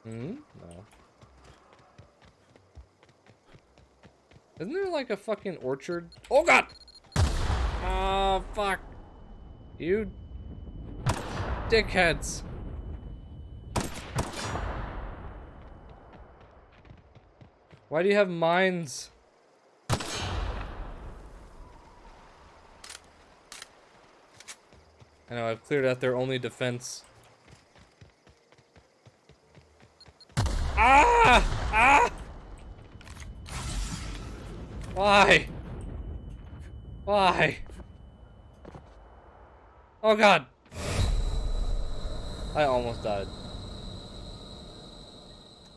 Hmm? No. Isn't there like a fucking orchard? Oh god! Oh fuck. You dickheads. Why do you have mines? I know, I've cleared out their only defense. Ah! Ah! Why? Why? Oh god! I almost died.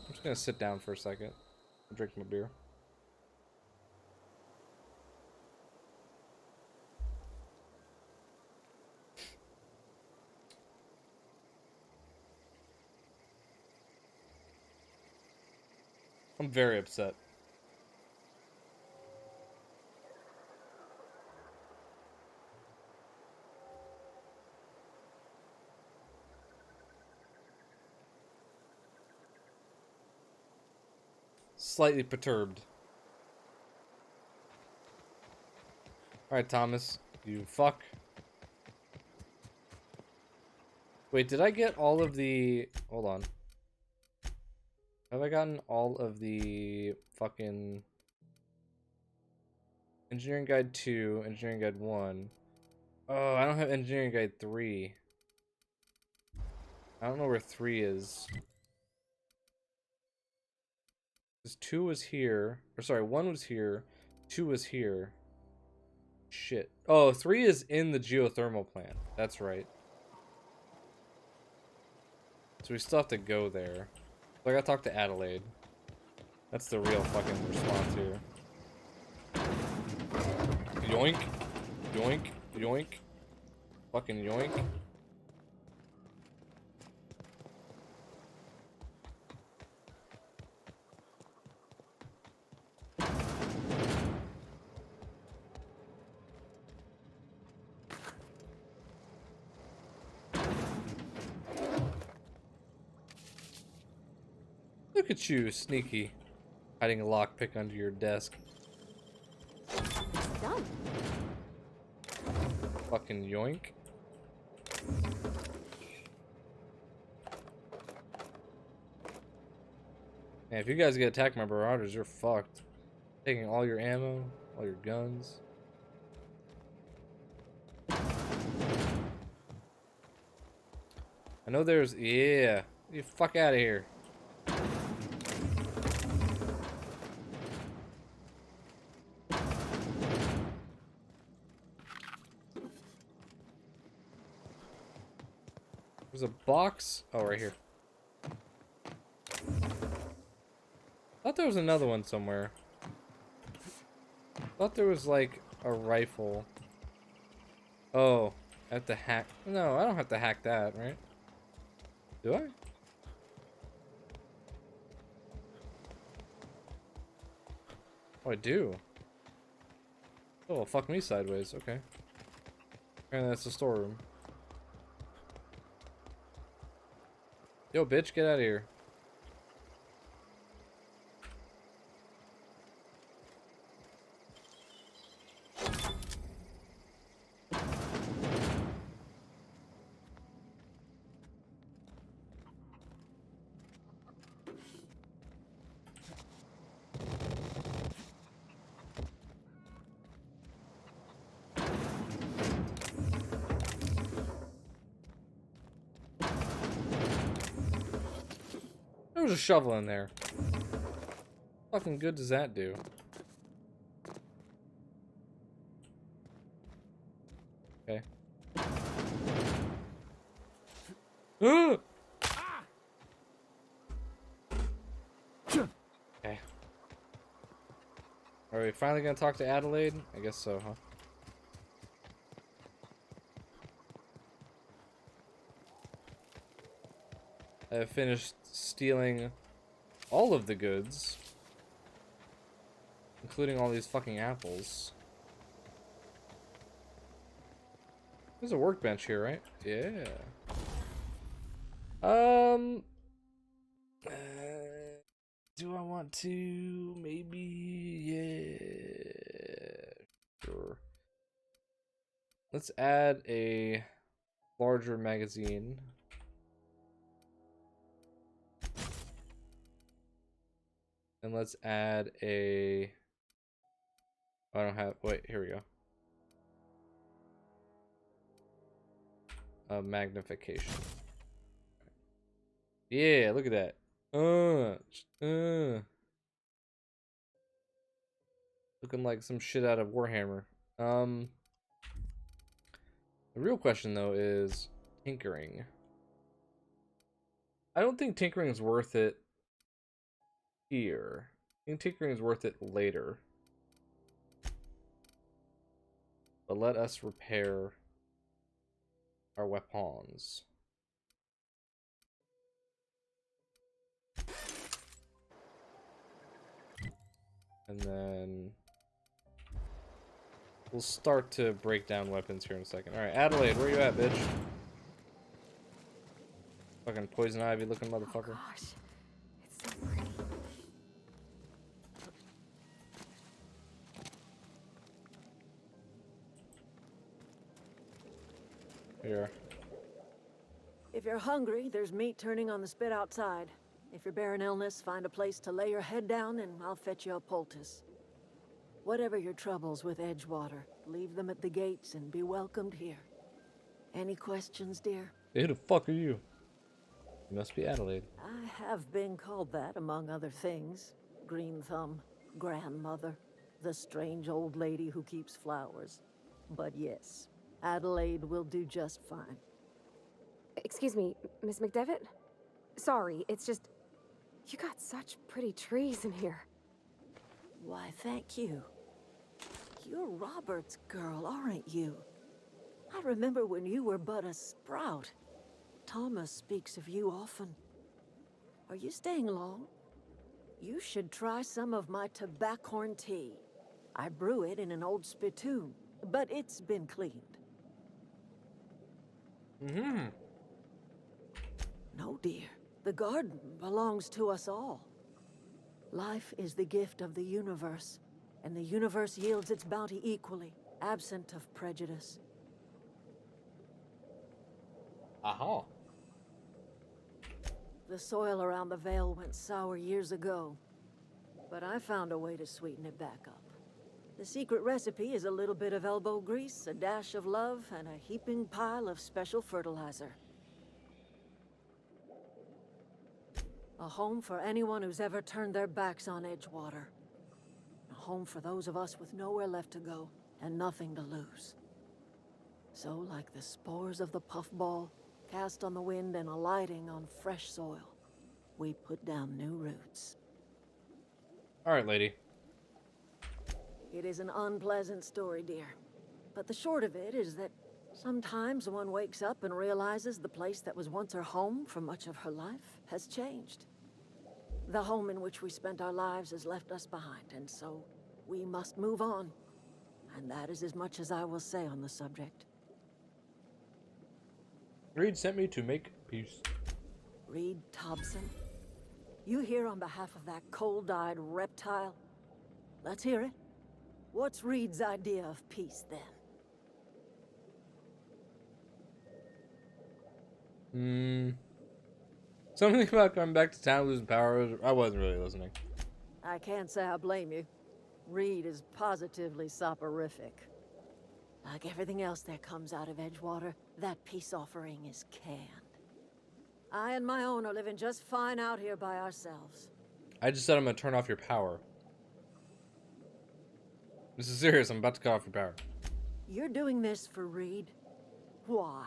I'm just gonna sit down for a second and drink my beer. I'm very upset. Slightly perturbed. Alright, Thomas. You fuck. Wait, did I get all of the... Hold on. Have I gotten all of the fucking... Engineering Guide 2, Engineering Guide 1. Oh, I don't have Engineering Guide 3. I don't know where 3 is. Because 2 was here. Or sorry, 1 was here. 2 was here. Shit. Oh, 3 is in the geothermal plant. That's right. So we still have to go there. So I gotta talk to Adelaide. That's the real fucking response here. Yoink. Yoink. Yoink. Fucking yoink. Look at you, sneaky. Hiding a lockpick under your desk. It's done. Fucking yoink. Man, if you guys get attacked by marauders, you're fucked. Taking all your ammo, all your guns. I know there's... Yeah. You fuck out of here. There's a box. Oh, right here. Thought there was another one somewhere. Thought there was like a rifle. Oh, I have to hack. No, I don't have to hack that, right? Do I? Oh, I do. Oh, well, fuck me sideways. Okay. And that's the storeroom. Yo, bitch, get out of here. There was a shovel in there. What fucking good does that do? Okay. Okay. Are we finally gonna talk to Adelaide? I guess so, huh? I have finished stealing all of the goods, including all these fucking apples. There's a workbench here, right? Yeah. Do I want to? Maybe. Yeah. Sure. Let's add a larger magazine. And let's add a... I don't have... Wait, here we go. A magnification. Yeah, look at that. Looking like some shit out of Warhammer. The real question though is tinkering. I don't think tinkering is worth it here. I think tinkering is worth it later. But let us repair our weapons. And then we'll start to break down weapons here in a second. Alright, Adelaide, where you at, bitch? Fucking poison ivy looking motherfucker. Oh gosh, it's so pretty. Here. If you're hungry, there's meat turning on the spit outside. If you're bearing illness, find a place to lay your head down and I'll fetch you a poultice. Whatever your troubles with Edgewater, leave them at the gates and be welcomed here. Any questions, dear? Hey, who the fuck are you? You must be Adelaide. I have been called that, among other things. Green Thumb, grandmother, the strange old lady who keeps flowers. But yes, Adelaide will do just fine. Excuse me, Miss McDevitt? Sorry, it's just... You got such pretty trees in here. Why, thank you. You're Robert's girl, aren't you? I remember when you were but a sprout. Thomas speaks of you often. Are you staying long? You should try some of my tobaccorn tea. I brew it in an old spittoon, but it's been cleaned. No, dear. The garden belongs to us all. Life is the gift of the universe, and the universe yields its bounty equally, absent of prejudice. Aha. The soil around the Vale went sour years ago, but I found a way to sweeten it back up. The secret recipe is a little bit of elbow grease, a dash of love, and a heaping pile of special fertilizer. A home for anyone who's ever turned their backs on Edgewater. A home for those of us with nowhere left to go and nothing to lose. So, like the spores of the puffball, cast on the wind and alighting on fresh soil, we put down new roots. Alright, lady. It is an unpleasant story, dear. But the short of it is that sometimes one wakes up and realizes the place that was once her home for much of her life has changed. The home in which we spent our lives has left us behind, and so we must move on. And that is as much as I will say on the subject. Reed sent me to make peace. Reed Thompson, you here on behalf of that cold-eyed reptile? Let's hear it. What's Reed's idea of peace, then? Something about coming back to town losing power. I wasn't really listening. I can't say I blame you. Reed is positively soporific. Like everything else that comes out of Edgewater, that peace offering is canned. I and my own are living just fine out here by ourselves. I just said I'm gonna turn off your power. This is serious. I'm about to cut off your power. You're doing this for Reed? Why?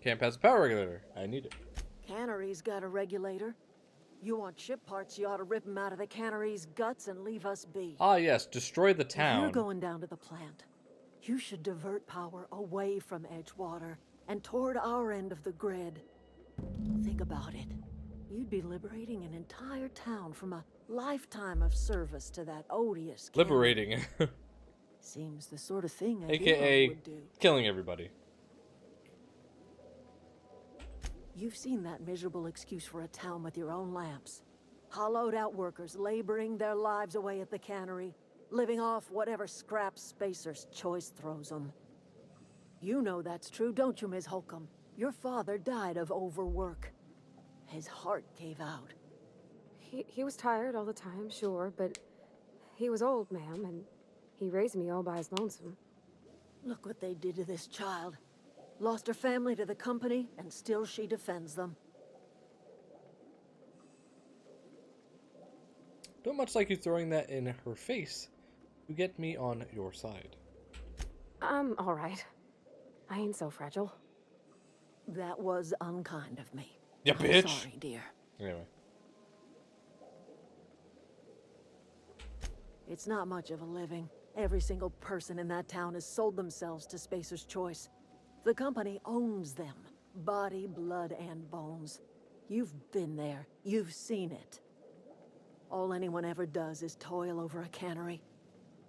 Can't pass the power regulator. I need it. Cannery's got a regulator. You want ship parts, you ought to rip them out of the cannery's guts and leave us be. Ah, yes. Destroy the If town. you're going down to the plant, you should divert power away from Edgewater and toward our end of the grid. Think about it. You'd be liberating an entire town from a lifetime of service to that odious cannery. Liberating. Seems the sort of thing a hero AKA would do. killing everybody. You've seen that miserable excuse for a town with your own lamps. Hollowed out workers laboring their lives away at the cannery, living off whatever scraps Spacer's Choice throws them. You know that's true, don't you, Ms. Holcomb? Your father died of overwork. His heart gave out. He was tired all the time, sure, but he was old, ma'am, and he raised me all by his lonesome. Look what they did to this child. Lost her family to the company, and still she defends them. Don't much like you throwing that in her face to get me on your side. I'm all right. I ain't so fragile. That was unkind of me. Ya I'm bitch! sorry, dear. Anyway. It's not much of a living. Every single person in that town has sold themselves to Spacer's Choice. The company owns them. Body, blood, and bones. You've been there. You've seen it. All anyone ever does is toil over a cannery.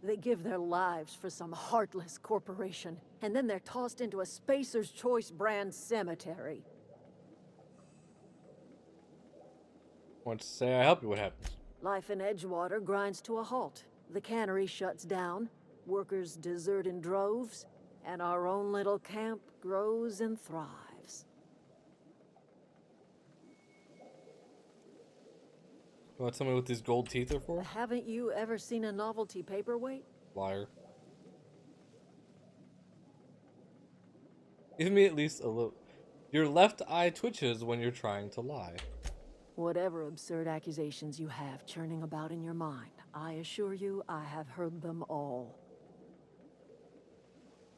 They give their lives for some heartless corporation, and then they're tossed into a Spacer's Choice brand cemetery. Want to say I help you, what happens? Life in Edgewater grinds to a halt. The cannery shuts down, workers desert in droves, and our own little camp grows and thrives. You want to tell me what these gold teeth are for? Haven't you ever seen a novelty paperweight? Liar. Give me at least a little. Your left eye twitches when you're trying to lie. Whatever absurd accusations you have churning about in your mind, I assure you I have heard them all.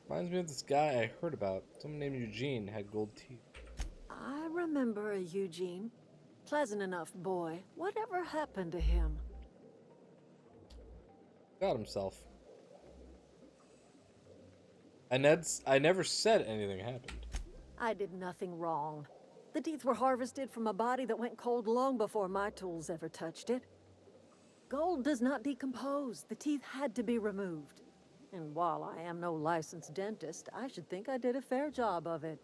Reminds me of this guy I heard about. Someone named Eugene had gold teeth. I remember a Eugene. Pleasant enough boy. Whatever happened to him? Got himself. I never said anything happened. I did nothing wrong. The teeth were harvested from a body that went cold long before my tools ever touched it. Gold does not decompose. The teeth had to be removed. And while I am no licensed dentist, I should think I did a fair job of it.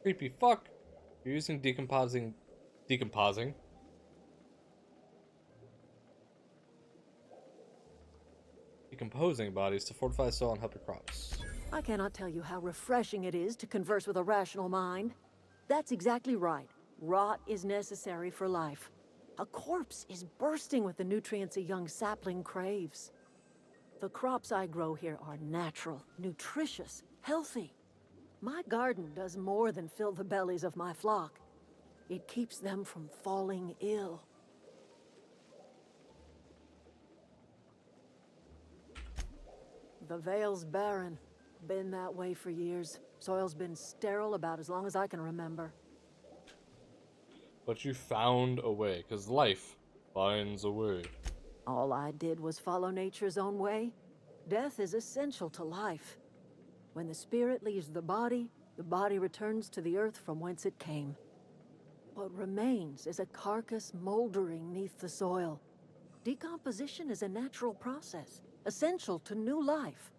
Creepy fuck. You're using decomposing bodies to fortify the soil and help your crops. I cannot tell you how refreshing it is to converse with a rational mind. That's exactly right. Rot is necessary for life. A corpse is bursting with the nutrients a young sapling craves. The crops I grow here are natural, nutritious, healthy. My garden does more than fill the bellies of my flock. It keeps them from falling ill. The Vale's barren. Been that way for years. Soil's been sterile about as long as I can remember. But you found a way, because life finds a way. All I did was follow nature's own way. Death is essential to life. When the spirit leaves the body returns to the earth from whence it came. What remains is a carcass moldering neath the soil. Decomposition is a natural process, essential to new life.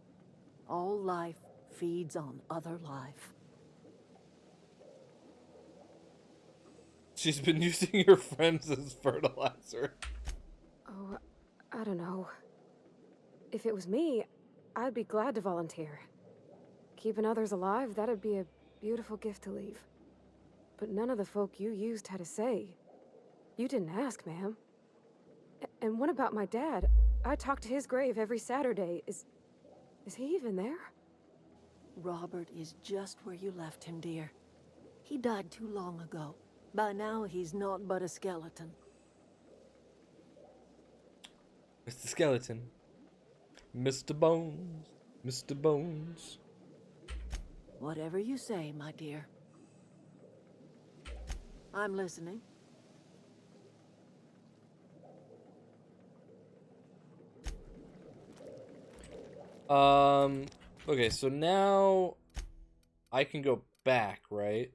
All life feeds on other life. She's been using your friends as fertilizer. Oh, I don't know. If it was me, I'd be glad to volunteer. Keeping others alive, that'd be a beautiful gift to leave. But none of the folk you used had a say. You didn't ask, ma'am. And what about my dad? I talk to his grave every Saturday. Is he even there? Robert is just where you left him, dear. He died too long ago. By now, he's naught but a skeleton. Mr. Skeleton. Mr. Bones. Mr. Bones. Whatever you say, my dear. I'm listening. Okay, so now I can go back, right?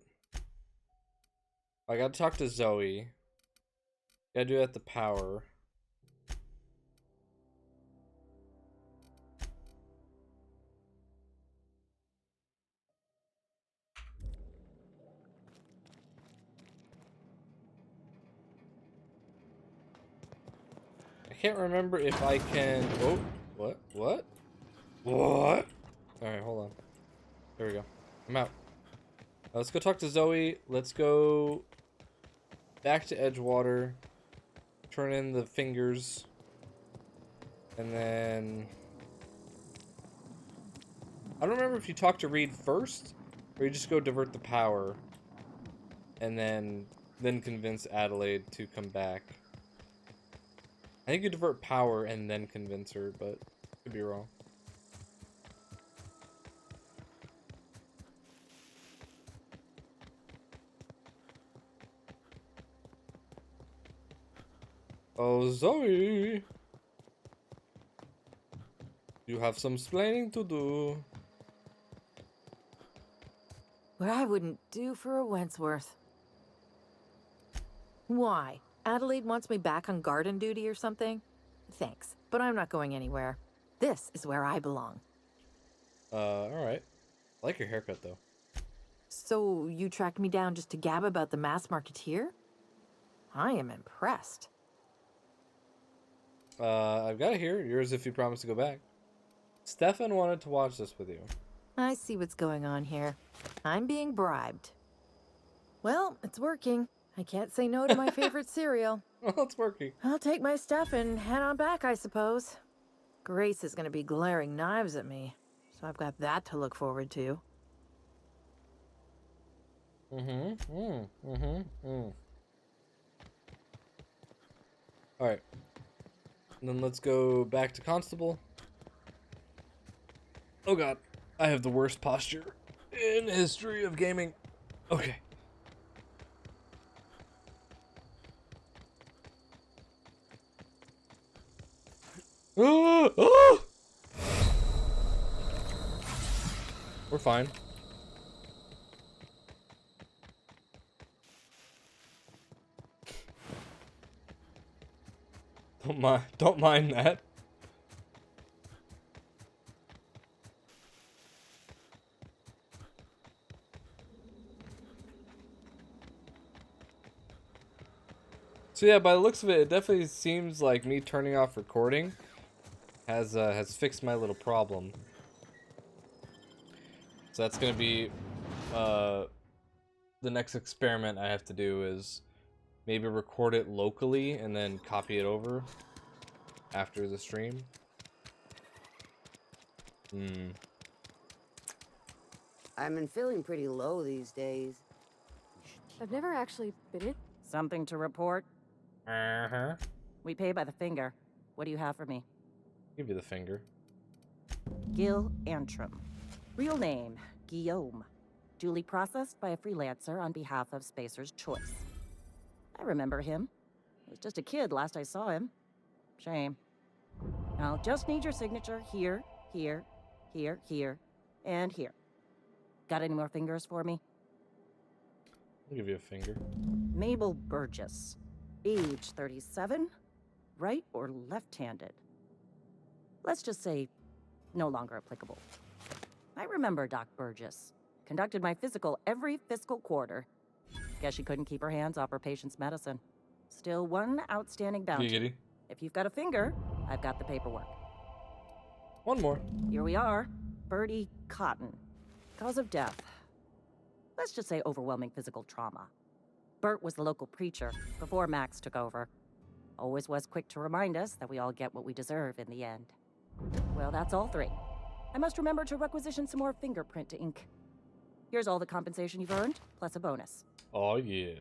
I gotta talk to Zoe. Gotta do that at the power. I can't remember if I can... Oh, what? What? What? Alright, hold on. There we go. I'm out. Let's go talk to Zoe. Let's go back to Edgewater. Turn in the fingers. And then... I don't remember if you talk to Reed first, or you just go divert the power. And then convince Adelaide to come back. I think you divert power and then convince her, but could be wrong. Oh, Zoe! You have some splaining to do. What I wouldn't do for a Wentworth. Why? Adelaide wants me back on garden duty or something? Thanks, but I'm not going anywhere. This is where I belong. Alright. I like your haircut, though. So you tracked me down just to gab about the mass marketeer? I am impressed. I've got it here. Yours if you promise to go back. Stefan wanted to watch this with you. I see what's going on here. I'm being bribed. Well, it's working. I can't say no to my favorite cereal. Well, it's working. I'll take my stuff and head on back, I suppose. Grace is gonna be glaring knives at me, so I've got that to look forward to. Alright. And then let's go back to Constable. Oh god. I have the worst posture in history of gaming. Okay. We're fine. Don't mind that. So yeah, by the looks of it, it definitely seems like me turning off recording has fixed my little problem. So that's gonna be the next experiment I have to do is maybe record it locally and then copy it over after the stream. I've been feeling pretty low these days. I've never actually been in. Something to report? Uh-huh. We pay by the finger. What do you have for me? Give you the finger. Gil Antrim. Real name, Guillaume. Duly processed by a freelancer on behalf of Spacer's Choice. I remember him. I was just a kid last I saw him. Shame. I'll just need your signature here, here, here, here, and here. Got any more fingers for me? I'll give you a finger. Mabel Burgess. Age 37. Right or left-handed? Let's just say no longer applicable. I remember Doc Burgess. Conducted my physical every fiscal quarter. Guess she couldn't keep her hands off her patient's medicine. Still one outstanding bounty. Giggity. If you've got a finger, I've got the paperwork. One more. Here we are. Bertie Cotton. Cause of death. Let's just say overwhelming physical trauma. Bert was the local preacher before Max took over. Always was quick to remind us that we all get what we deserve in the end. Well, that's all three. I must remember to requisition some more fingerprint ink. Here's all the compensation you've earned, plus a bonus. Oh yeah.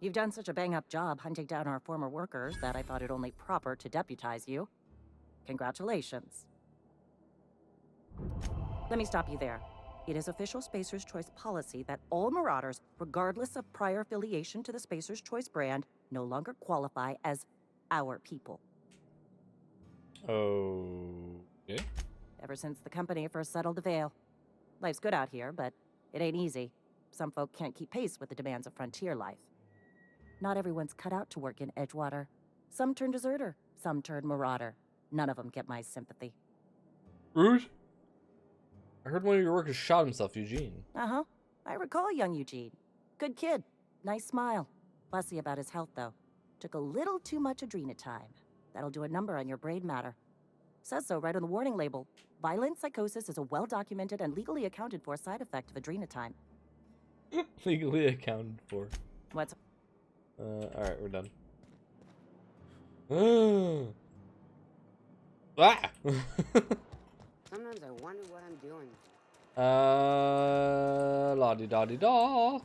You've done such a bang-up job hunting down our former workers that I thought it only proper to deputize you. Congratulations. Let me stop you there. It is official Spacer's Choice policy that all Marauders, regardless of prior affiliation to the Spacer's Choice brand, no longer qualify as our people. Okay. Ever since the company first settled the Vale. Life's good out here, but it ain't easy. Some folk can't keep pace with the demands of frontier life. Not everyone's cut out to work in Edgewater. Some turn deserter, some turn marauder. None of them get my sympathy. Rude. I heard one of your workers shot himself, Eugene. Uh-huh. I recall young Eugene. Good kid. Nice smile. Fussy about his health, though. Took a little too much adrenatime. That'll do a number on your brain matter. Says so right on the warning label. Violent psychosis is a well-documented and legally accounted for side effect of adrenatime. Legally accounted for. What's... Alright, we're done. Ah! Sometimes I wonder what I'm doing. La-di-da-di-da.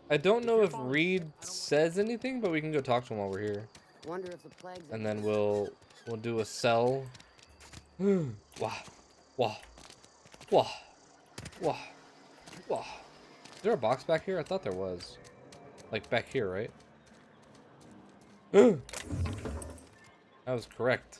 I don't know if Reed says anything, but we can go talk to him while we're here. Wonder if the plague's... And then we'll do a cell. Wah. Wah. Wah. Wah. Wah. Is there a box back here? I thought there was. Like back here, right? That was correct.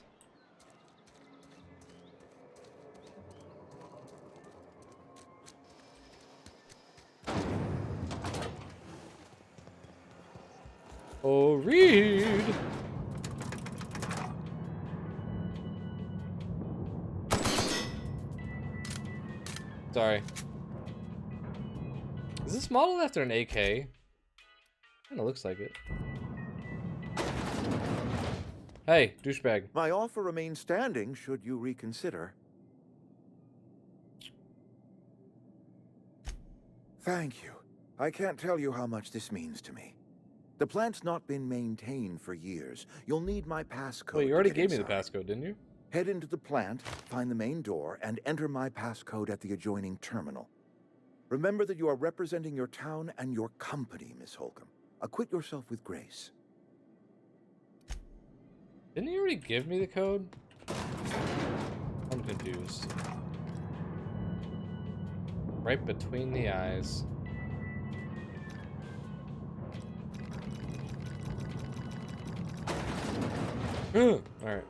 Oh, Reed! Sorry. Is this modeled after an AK? Kinda looks like it. Hey, douchebag. My offer remains standing should you reconsider. Thank you. I can't tell you how much this means to me. The plant's not been maintained for years. You'll need my passcode. Wait, you already to get gave me the inside. passcode, didn't you? Head into the plant, find the main door, and enter my passcode at the adjoining terminal. Remember that you are representing your town and your company, Miss Holcomb. Acquit yourself with grace. Didn't he already give me the code? I'm confused. Right between the eyes. Alright.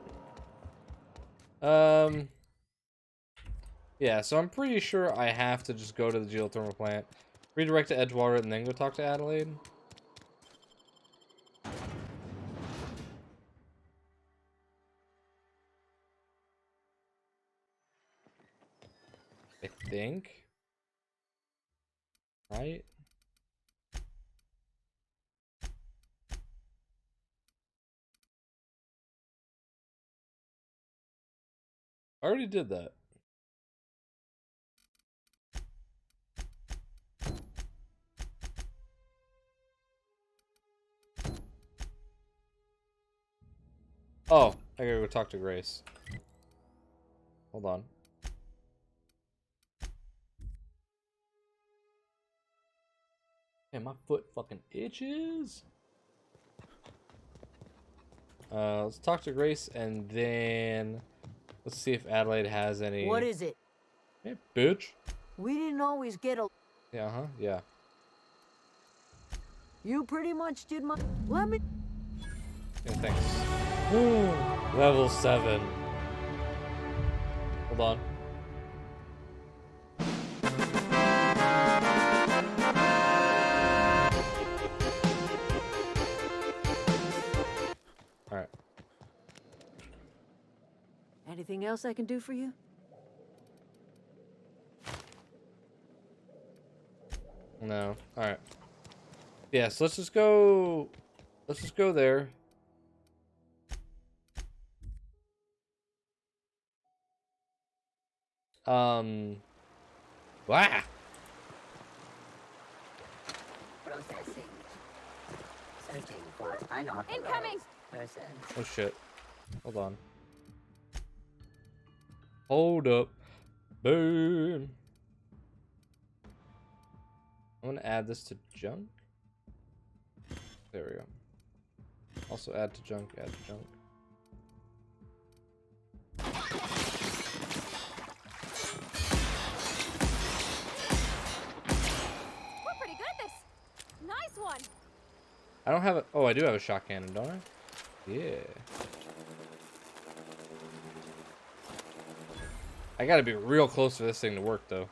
Yeah, so I'm pretty sure I have to just go to the geothermal plant, redirect to Edgewater, and then go talk to Adelaide. I think. Right? I already did that. Oh, I gotta go talk to Grace. Hold on. Man, my foot fucking itches. Let's talk to Grace and then let's see if Adelaide has any. What is it? Hey, bitch. We didn't always get a... Yeah, huh? Yeah. You pretty much did my... Let me... Yeah, thanks. Level 7. Hold on. Alright. Anything else I can do for you? No. Alright. Yeah, so let's just go there. Wow. Processing. Searching for unauthorized Incoming! person. Oh shit. Hold on. Hold up. Boom. I'm gonna add this to junk. There we go. Also add to junk, add to junk. We're pretty good at this. Nice one. I don't have a. Oh, I do have a shot cannon, don't I? Yeah. I gotta be real close for this thing to work, though.